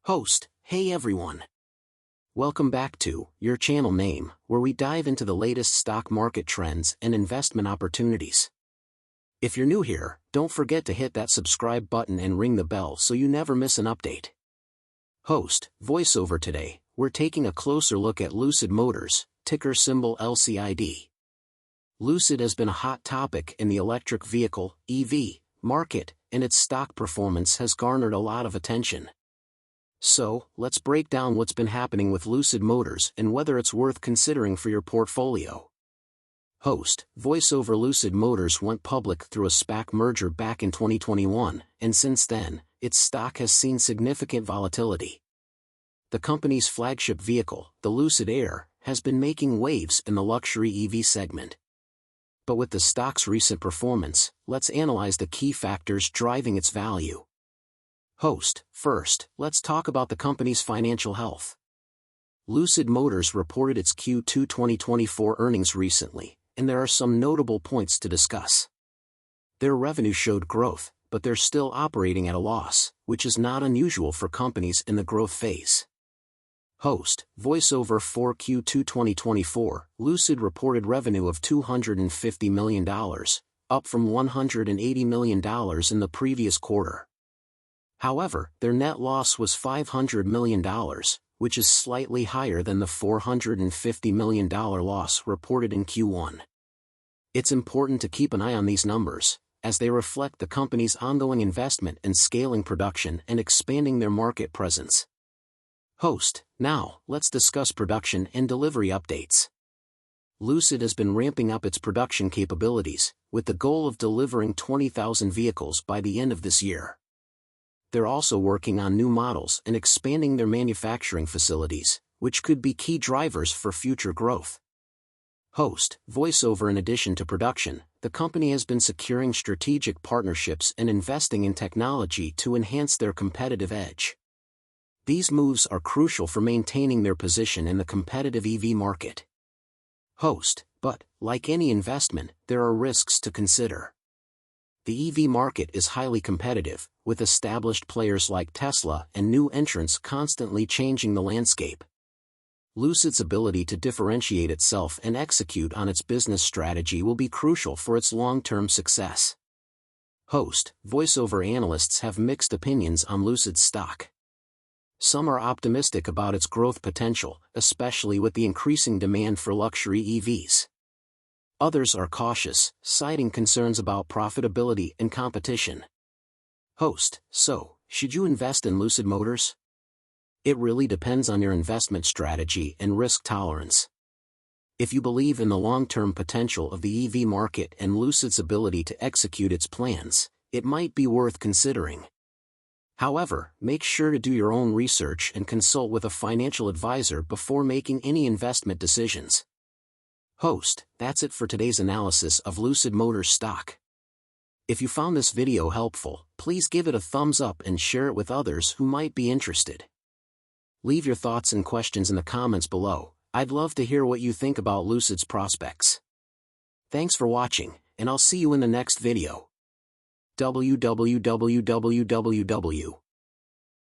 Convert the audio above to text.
Host, hey everyone. Welcome back to your channel name, where we dive into the latest stock market trends and investment opportunities. If you're new here, don't forget to hit that subscribe button and ring the bell so you never miss an update. Host, voiceover today, we're taking a closer look at Lucid Motors, ticker symbol LCID. Lucid has been a hot topic in the electric vehicle, EV, market, and its stock performance has garnered a lot of attention. So, let's break down what's been happening with Lucid Motors and whether it's worth considering for your portfolio. Host, voiceover Lucid Motors went public through a SPAC merger back in 2021, and since then, its stock has seen significant volatility. The company's flagship vehicle, the Lucid Air, has been making waves in the luxury EV segment. But with the stock's recent performance, let's analyze the key factors driving its value. Host, first, let's talk about the company's financial health. Lucid Motors reported its Q2 2024 earnings recently, and there are some notable points to discuss. Their revenue showed growth, but they're still operating at a loss, which is not unusual for companies in the growth phase. Host, voiceover for Q2 2024, Lucid reported revenue of $250 million, up from $180 million in the previous quarter. However, their net loss was $500 million, which is slightly higher than the $450 million loss reported in Q1. It's important to keep an eye on these numbers, as they reflect the company's ongoing investment in scaling production and expanding their market presence. Host, now, let's discuss production and delivery updates. Lucid has been ramping up its production capabilities, with the goal of delivering 20,000 vehicles by the end of this year. They're also working on new models and expanding their manufacturing facilities, which could be key drivers for future growth. Host, voiceover in addition to production, the company has been securing strategic partnerships and investing in technology to enhance their competitive edge. These moves are crucial for maintaining their position in the competitive EV market. Host, but, like any investment, there are risks to consider. The EV market is highly competitive, with established players like Tesla and new entrants constantly changing the landscape. Lucid's ability to differentiate itself and execute on its business strategy will be crucial for its long-term success. Host, voiceover analysts have mixed opinions on Lucid's stock. Some are optimistic about its growth potential, especially with the increasing demand for luxury EVs. Others are cautious, citing concerns about profitability and competition. Host, so, should you invest in Lucid Motors? It really depends on your investment strategy and risk tolerance. If you believe in the long-term potential of the EV market and Lucid's ability to execute its plans, it might be worth considering. However, make sure to do your own research and consult with a financial advisor before making any investment decisions. Host, that's it for today's analysis of Lucid Motors stock. If you found this video helpful, please give it a thumbs up and share it with others who might be interested. Leave your thoughts and questions in the comments below. I'd love to hear what you think about Lucid's prospects. Thanks for watching, and I'll see you in the next video. www.